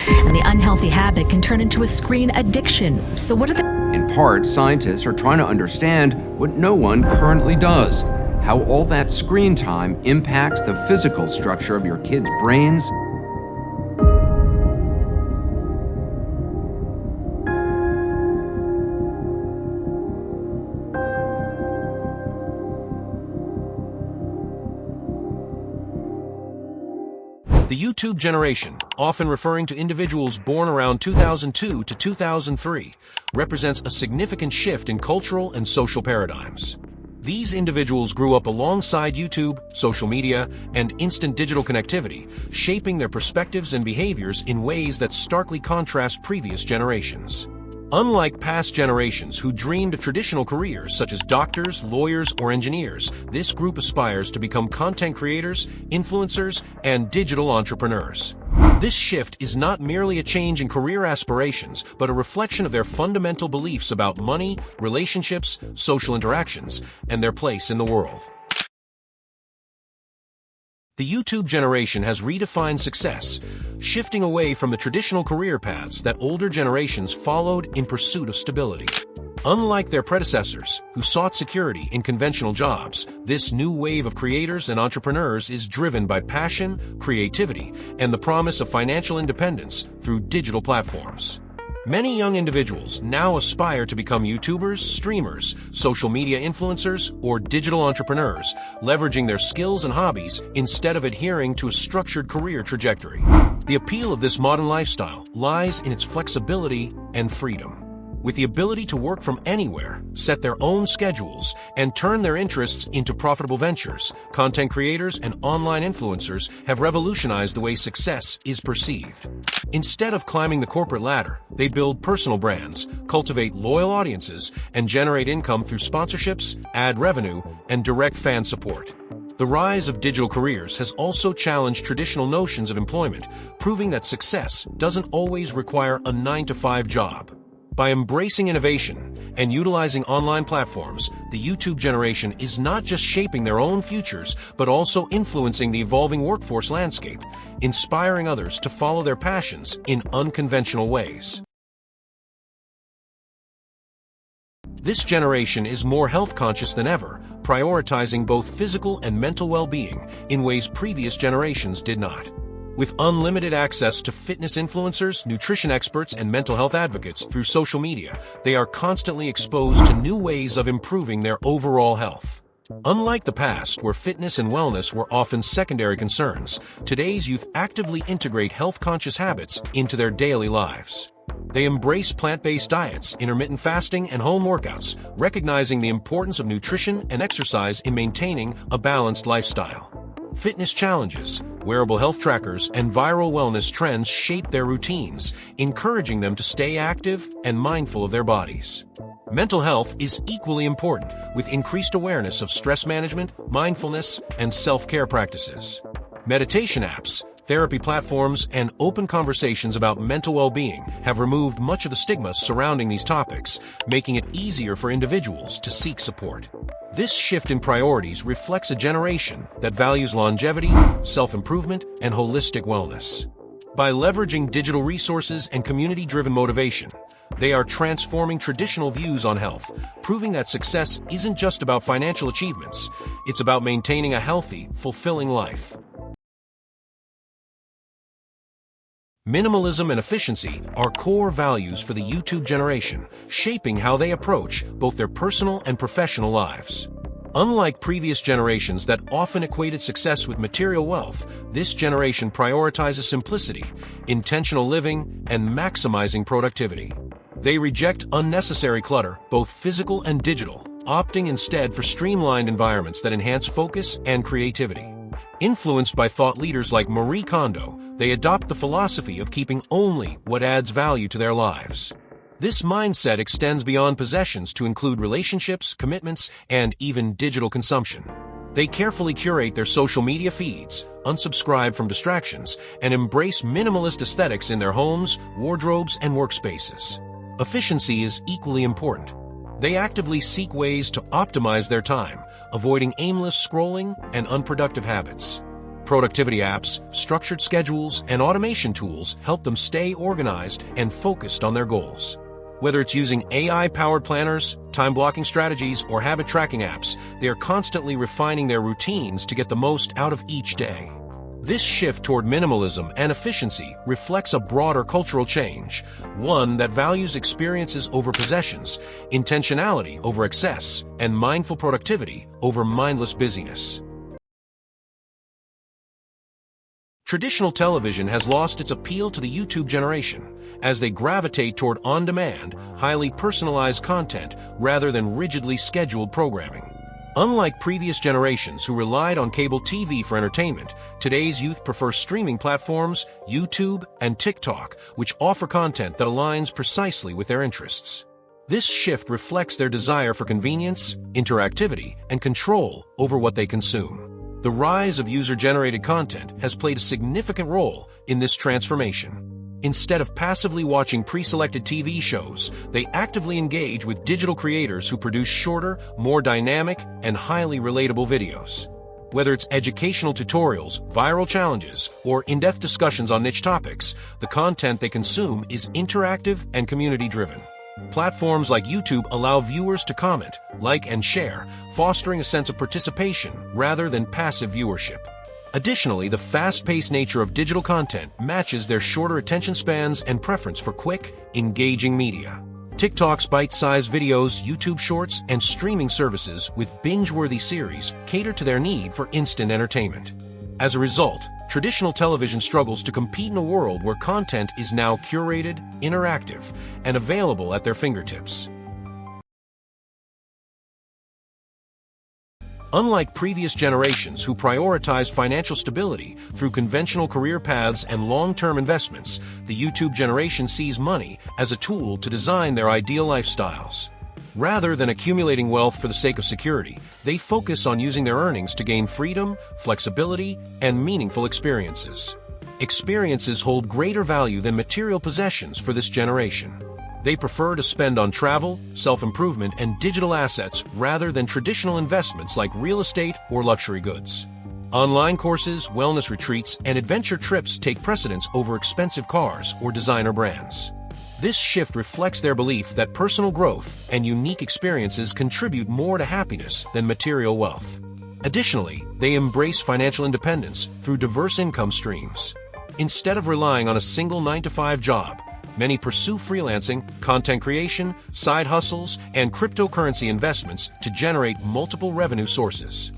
and the unhealthy habit can turn into a screen addiction. So what are the... In part, scientists are trying to understand what no one currently does, how all that screen time impacts the physical structure of your kids' brains. The YouTube generation, often referring to individuals born around 2002 to 2003, represents a significant shift in cultural and social paradigms. These individuals grew up alongside YouTube, social media, and instant digital connectivity, shaping their perspectives and behaviors in ways that starkly contrast previous generations. Unlike past generations who dreamed of traditional careers such as doctors, lawyers, or engineers, this group aspires to become content creators, influencers, and digital entrepreneurs. This shift is not merely a change in career aspirations, but a reflection of their fundamental beliefs about money, relationships, social interactions, and their place in the world. The YouTube generation has redefined success, shifting away from the traditional career paths that older generations followed in pursuit of stability. Unlike their predecessors, who sought security in conventional jobs, this new wave of creators and entrepreneurs is driven by passion, creativity, and the promise of financial independence through digital platforms. Many young individuals now aspire to become YouTubers, streamers, social media influencers, or digital entrepreneurs, leveraging their skills and hobbies instead of adhering to a structured career trajectory. The appeal of this modern lifestyle lies in its flexibility and freedom. With the ability to work from anywhere, set their own schedules, and turn their interests into profitable ventures, content creators and online influencers have revolutionized the way success is perceived. Instead of climbing the corporate ladder, they build personal brands, cultivate loyal audiences, and generate income through sponsorships, ad revenue, and direct fan support. The rise of digital careers has also challenged traditional notions of employment, proving that success doesn't always require a 9-to-5 job. By embracing innovation and utilizing online platforms, the YouTube generation is not just shaping their own futures, but also influencing the evolving workforce landscape, inspiring others to follow their passions in unconventional ways. This generation is more health conscious than ever, prioritizing both physical and mental well-being in ways previous generations did not. With unlimited access to fitness influencers, nutrition experts, and mental health advocates through social media, they are constantly exposed to new ways of improving their overall health. Unlike the past, where fitness and wellness were often secondary concerns, today's youth actively integrate health-conscious habits into their daily lives. They embrace plant-based diets, intermittent fasting, and home workouts, recognizing the importance of nutrition and exercise in maintaining a balanced lifestyle. Fitness challenges, wearable health trackers, and viral wellness trends shape their routines, encouraging them to stay active and mindful of their bodies. Mental health is equally important, with increased awareness of stress management, mindfulness, and self-care practices. Meditation apps, therapy platforms, and open conversations about mental well-being have removed much of the stigma surrounding these topics, making it easier for individuals to seek support. This shift in priorities reflects a generation that values longevity, self-improvement, and holistic wellness. By leveraging digital resources and community-driven motivation, they are transforming traditional views on health, proving that success isn't just about financial achievements, it's about maintaining a healthy, fulfilling life. Minimalism and efficiency are core values for the YouTube generation, shaping how they approach both their personal and professional lives. Unlike previous generations that often equated success with material wealth, this generation prioritizes simplicity, intentional living, and maximizing productivity. They reject unnecessary clutter, both physical and digital, opting instead for streamlined environments that enhance focus and creativity. Influenced by thought leaders like Marie Kondo, they adopt the philosophy of keeping only what adds value to their lives. This mindset extends beyond possessions to include relationships, commitments, and even digital consumption. They carefully curate their social media feeds, unsubscribe from distractions, and embrace minimalist aesthetics in their homes, wardrobes, and workspaces. Efficiency is equally important. They actively seek ways to optimize their time, avoiding aimless scrolling and unproductive habits. Productivity apps, structured schedules, and automation tools help them stay organized and focused on their goals. Whether it's using AI-powered planners, time-blocking strategies, or habit-tracking apps, they are constantly refining their routines to get the most out of each day. This shift toward minimalism and efficiency reflects a broader cultural change, one that values experiences over possessions, intentionality over excess, and mindful productivity over mindless busyness. Traditional television has lost its appeal to the YouTube generation, as they gravitate toward on-demand, highly personalized content rather than rigidly scheduled programming. Unlike previous generations who relied on cable TV for entertainment, today's youth prefer streaming platforms, YouTube, and TikTok, which offer content that aligns precisely with their interests. This shift reflects their desire for convenience, interactivity, and control over what they consume. The rise of user-generated content has played a significant role in this transformation. Instead of passively watching pre-selected TV shows, they actively engage with digital creators who produce shorter, more dynamic, and highly relatable videos. Whether it's educational tutorials, viral challenges, or in-depth discussions on niche topics, the content they consume is interactive and community-driven. Platforms like YouTube allow viewers to comment, like, and share, fostering a sense of participation rather than passive viewership. Additionally, the fast-paced nature of digital content matches their shorter attention spans and preference for quick, engaging media. TikTok's bite-sized videos, YouTube Shorts, and streaming services with binge-worthy series cater to their need for instant entertainment. As a result, traditional television struggles to compete in a world where content is now curated, interactive, and available at their fingertips. Unlike previous generations who prioritized financial stability through conventional career paths and long-term investments, the YouTube generation sees money as a tool to design their ideal lifestyles. Rather than accumulating wealth for the sake of security, they focus on using their earnings to gain freedom, flexibility, and meaningful experiences. Experiences hold greater value than material possessions for this generation. They prefer to spend on travel, self-improvement, and digital assets rather than traditional investments like real estate or luxury goods. Online courses, wellness retreats, and adventure trips take precedence over expensive cars or designer brands. This shift reflects their belief that personal growth and unique experiences contribute more to happiness than material wealth. Additionally, they embrace financial independence through diverse income streams. Instead of relying on a single 9-to-5 job, many pursue freelancing, content creation, side hustles, and cryptocurrency investments to generate multiple revenue sources.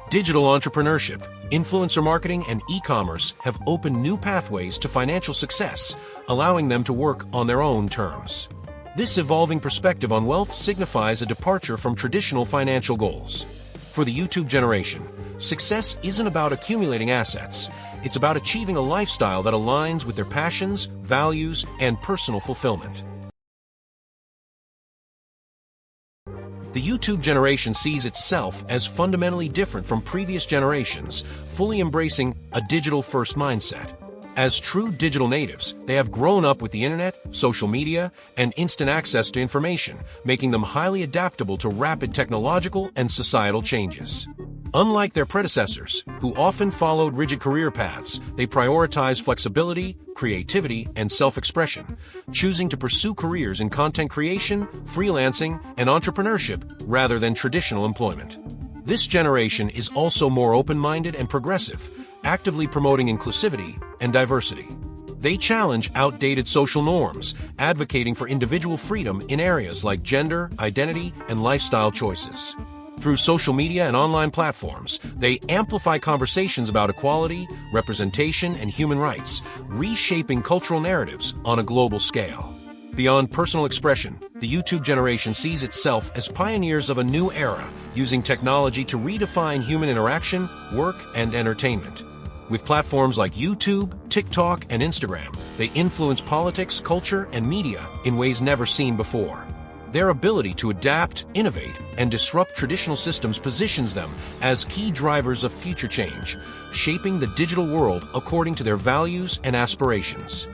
Digital entrepreneurship, influencer marketing, and e-commerce have opened new pathways to financial success, allowing them to work on their own terms. This evolving perspective on wealth signifies a departure from traditional financial goals. For the YouTube generation, success isn't about accumulating assets. It's about achieving a lifestyle that aligns with their passions, values, and personal fulfillment. The YouTube generation sees itself as fundamentally different from previous generations, fully embracing a digital-first mindset. As true digital natives, they have grown up with the internet, social media, and instant access to information, making them highly adaptable to rapid technological and societal changes. Unlike their predecessors, who often followed rigid career paths, they prioritize flexibility, creativity, and self-expression, choosing to pursue careers in content creation, freelancing, and entrepreneurship rather than traditional employment. This generation is also more open-minded and progressive, actively promoting inclusivity and diversity. They challenge outdated social norms, advocating for individual freedom in areas like gender, identity, and lifestyle choices. Through social media and online platforms, they amplify conversations about equality, representation, and human rights, reshaping cultural narratives on a global scale. Beyond personal expression, the YouTube generation sees itself as pioneers of a new era, using technology to redefine human interaction, work, and entertainment. With platforms like YouTube, TikTok, and Instagram, they influence politics, culture, and media in ways never seen before. Their ability to adapt, innovate, and disrupt traditional systems positions them as key drivers of future change, shaping the digital world according to their values and aspirations.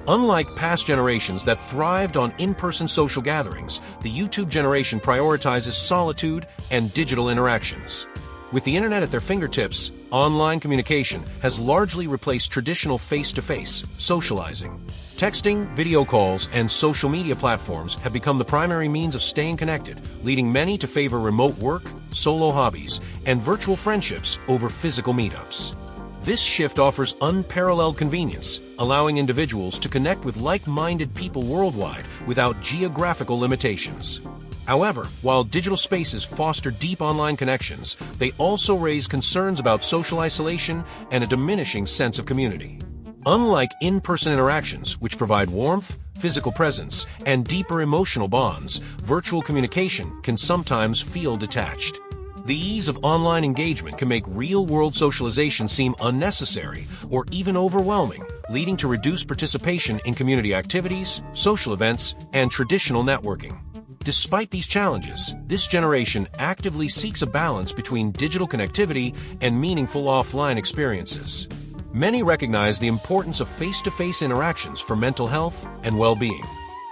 Unlike past generations that thrived on in-person social gatherings, the YouTube generation prioritizes solitude and digital interactions. With the internet at their fingertips, online communication has largely replaced traditional face-to-face socializing. Texting, video calls, and social media platforms have become the primary means of staying connected, leading many to favor remote work, solo hobbies, and virtual friendships over physical meetups. This shift offers unparalleled convenience, allowing individuals to connect with like-minded people worldwide without geographical limitations. However, while digital spaces foster deep online connections, they also raise concerns about social isolation and a diminishing sense of community. Unlike in-person interactions, which provide warmth, physical presence, and deeper emotional bonds, virtual communication can sometimes feel detached. The ease of online engagement can make real-world socialization seem unnecessary or even overwhelming, leading to reduced participation in community activities, social events, and traditional networking. Despite these challenges, this generation actively seeks a balance between digital connectivity and meaningful offline experiences. Many recognize the importance of face-to-face interactions for mental health and well-being.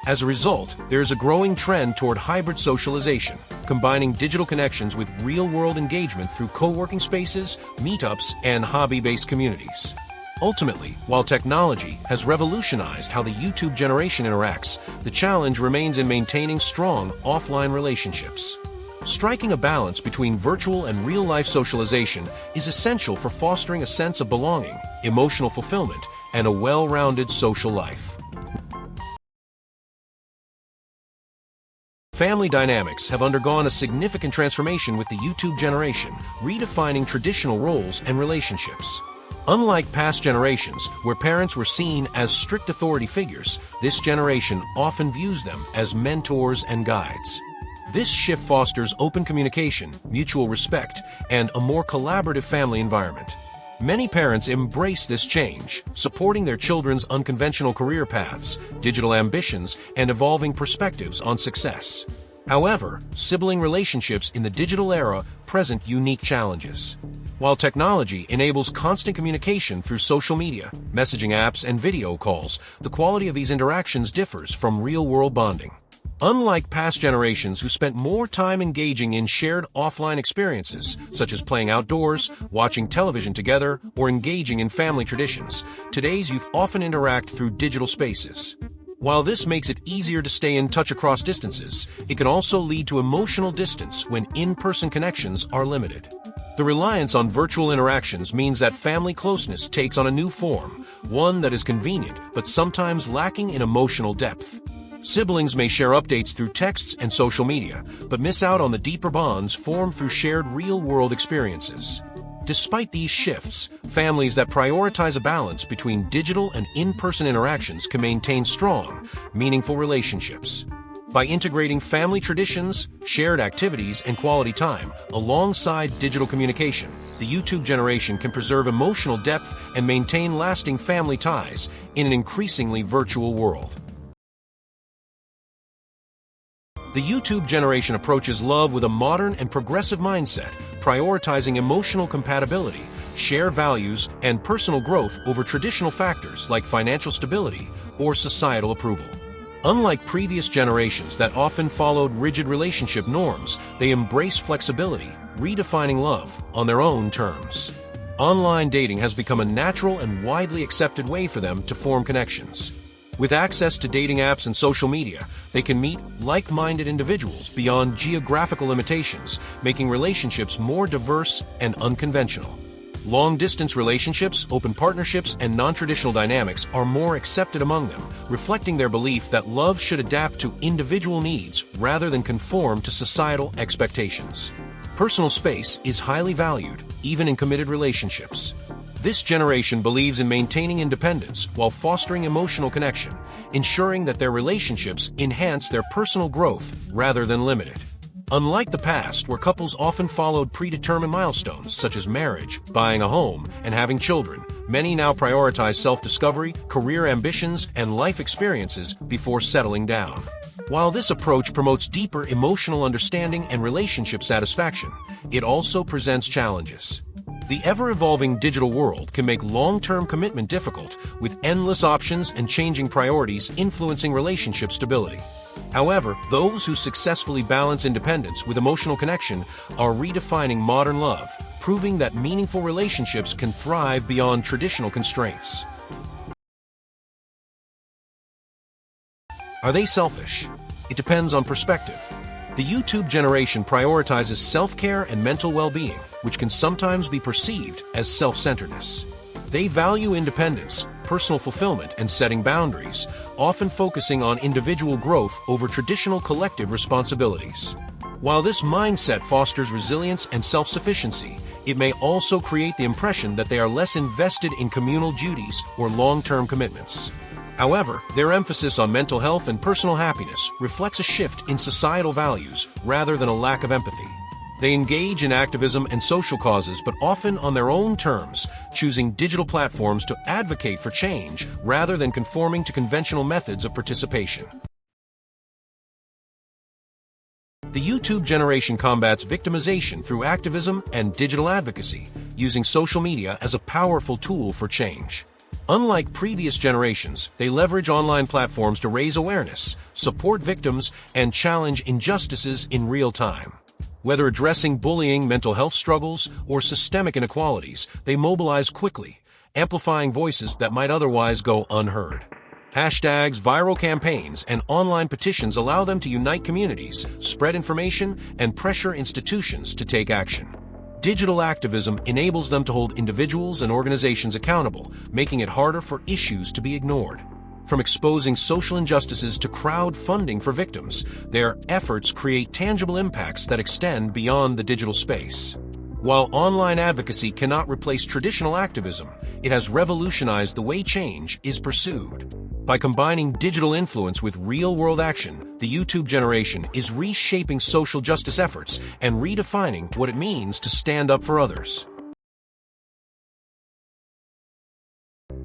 As a result, there is a growing trend toward hybrid socialization, combining digital connections with real-world engagement through co-working spaces, meetups, and hobby-based communities. Ultimately, while technology has revolutionized how the YouTube generation interacts, the challenge remains in maintaining strong offline relationships. Striking a balance between virtual and real-life socialization is essential for fostering a sense of belonging, emotional fulfillment, and a well-rounded social life. Family dynamics have undergone a significant transformation with the YouTube generation, redefining traditional roles and relationships. Unlike past generations, where parents were seen as strict authority figures, this generation often views them as mentors and guides. This shift fosters open communication, mutual respect, and a more collaborative family environment. Many parents embrace this change, supporting their children's unconventional career paths, digital ambitions, and evolving perspectives on success. However, sibling relationships in the digital era present unique challenges. While technology enables constant communication through social media, messaging apps, and video calls, the quality of these interactions differs from real-world bonding. Unlike past generations who spent more time engaging in shared offline experiences, such as playing outdoors, watching television together, or engaging in family traditions, today's youth often interact through digital spaces. While this makes it easier to stay in touch across distances, it can also lead to emotional distance when in-person connections are limited. The reliance on virtual interactions means that family closeness takes on a new form, one that is convenient but sometimes lacking in emotional depth. Siblings may share updates through texts and social media, but miss out on the deeper bonds formed through shared real-world experiences. Despite these shifts, families that prioritize a balance between digital and in-person interactions can maintain strong, meaningful relationships. By integrating family traditions, shared activities, and quality time alongside digital communication, the YouTube generation can preserve emotional depth and maintain lasting family ties in an increasingly virtual world. The YouTube generation approaches love with a modern and progressive mindset, prioritizing emotional compatibility, shared values, and personal growth over traditional factors like financial stability or societal approval. Unlike previous generations that often followed rigid relationship norms, they embrace flexibility, redefining love on their own terms. Online dating has become a natural and widely accepted way for them to form connections. With access to dating apps and social media, they can meet like-minded individuals beyond geographical limitations, making relationships more diverse and unconventional. Long-distance relationships, open partnerships, and non-traditional dynamics are more accepted among them, reflecting their belief that love should adapt to individual needs rather than conform to societal expectations. Personal space is highly valued, even in committed relationships. This generation believes in maintaining independence while fostering emotional connection, ensuring that their relationships enhance their personal growth rather than limit it. Unlike the past, where couples often followed predetermined milestones such as marriage, buying a home, and having children, many now prioritize self-discovery, career ambitions, and life experiences before settling down. While this approach promotes deeper emotional understanding and relationship satisfaction, it also presents challenges. The ever-evolving digital world can make long-term commitment difficult, with endless options and changing priorities influencing relationship stability. However, those who successfully balance independence with emotional connection are redefining modern love, proving that meaningful relationships can thrive beyond traditional constraints. Are they selfish? It depends on perspective. The YouTube generation prioritizes self-care and mental well-being, which can sometimes be perceived as self-centeredness. They value independence, personal fulfillment, and setting boundaries, often focusing on individual growth over traditional collective responsibilities. While this mindset fosters resilience and self-sufficiency, it may also create the impression that they are less invested in communal duties or long-term commitments. However, their emphasis on mental health and personal happiness reflects a shift in societal values rather than a lack of empathy. They engage in activism and social causes, but often on their own terms, choosing digital platforms to advocate for change rather than conforming to conventional methods of participation. The YouTube generation combats victimization through activism and digital advocacy, using social media as a powerful tool for change. Unlike previous generations, they leverage online platforms to raise awareness, support victims, and challenge injustices in real time. Whether addressing bullying, mental health struggles, or systemic inequalities, they mobilize quickly, amplifying voices that might otherwise go unheard. Hashtags, viral campaigns, and online petitions allow them to unite communities, spread information, and pressure institutions to take action. Digital activism enables them to hold individuals and organizations accountable, making it harder for issues to be ignored. From exposing social injustices to crowdfunding for victims, their efforts create tangible impacts that extend beyond the digital space. While online advocacy cannot replace traditional activism, it has revolutionized the way change is pursued. By combining digital influence with real-world action, the YouTube generation is reshaping social justice efforts and redefining what it means to stand up for others.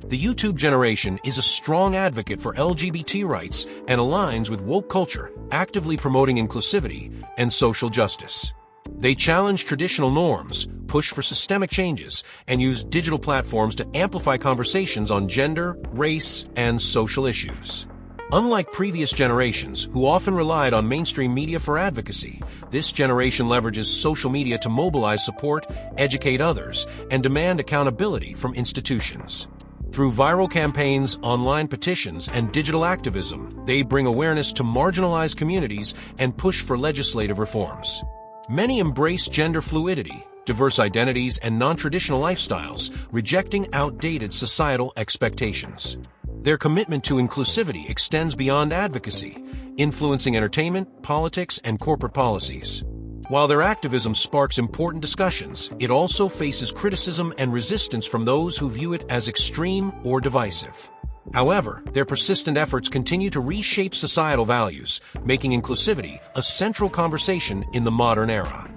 The YouTube generation is a strong advocate for LGBT rights and aligns with woke culture, actively promoting inclusivity and social justice. They challenge traditional norms, push for systemic changes, and use digital platforms to amplify conversations on gender, race, and social issues. Unlike previous generations, who often relied on mainstream media for advocacy, this generation leverages social media to mobilize support, educate others, and demand accountability from institutions. Through viral campaigns, online petitions, and digital activism, they bring awareness to marginalized communities and push for legislative reforms. Many embrace gender fluidity, diverse identities, and non-traditional lifestyles, rejecting outdated societal expectations. Their commitment to inclusivity extends beyond advocacy, influencing entertainment, politics, and corporate policies. While their activism sparks important discussions, it also faces criticism and resistance from those who view it as extreme or divisive. However, their persistent efforts continue to reshape societal values, making inclusivity a central conversation in the modern era.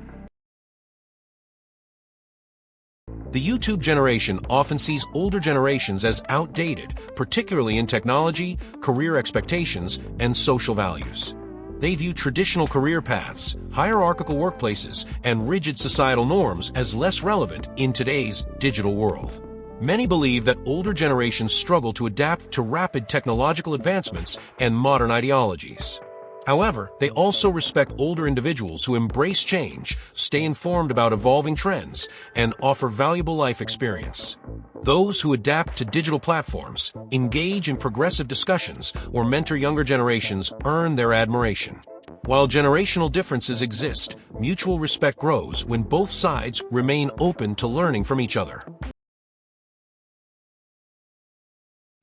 The YouTube generation often sees older generations as outdated, particularly in technology, career expectations, and social values. They view traditional career paths, hierarchical workplaces, and rigid societal norms as less relevant in today's digital world. Many believe that older generations struggle to adapt to rapid technological advancements and modern ideologies. However, they also respect older individuals who embrace change, stay informed about evolving trends, and offer valuable life experience. Those who adapt to digital platforms, engage in progressive discussions, or mentor younger generations earn their admiration. While generational differences exist, mutual respect grows when both sides remain open to learning from each other.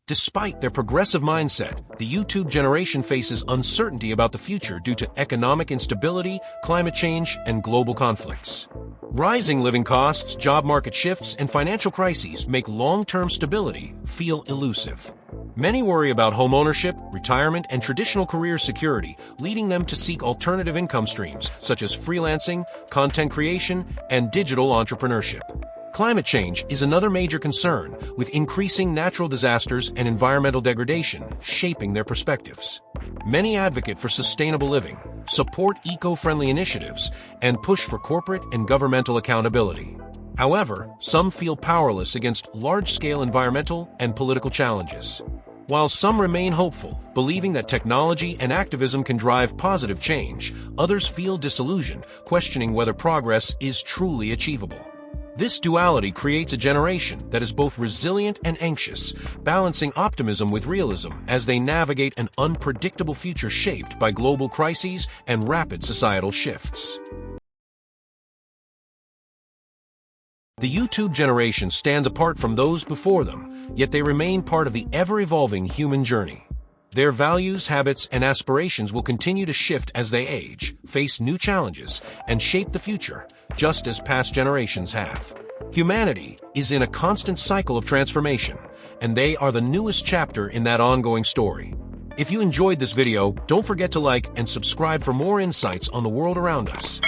Despite their progressive mindset, the YouTube generation faces uncertainty about the future due to economic instability, climate change, and global conflicts. Rising living costs, job market shifts, and financial crises make long-term stability feel elusive. Many worry about home ownership, retirement, and traditional career security, leading them to seek alternative income streams such as freelancing, content creation, and digital entrepreneurship. Climate change is another major concern, with increasing natural disasters and environmental degradation shaping their perspectives. Many advocate for sustainable living, support eco-friendly initiatives, and push for corporate and governmental accountability. However, some feel powerless against large-scale environmental and political challenges. While some remain hopeful, believing that technology and activism can drive positive change, others feel disillusioned, questioning whether progress is truly achievable. This duality creates a generation that is both resilient and anxious, balancing optimism with realism as they navigate an unpredictable future shaped by global crises and rapid societal shifts. The YouTube generation stands apart from those before them, yet they remain part of the ever-evolving human journey. Their values, habits, and aspirations will continue to shift as they age, face new challenges, and shape the future, just as past generations have. Humanity is in a constant cycle of transformation, and they are the newest chapter in that ongoing story. If you enjoyed this video, don't forget to like and subscribe for more insights on the world around us.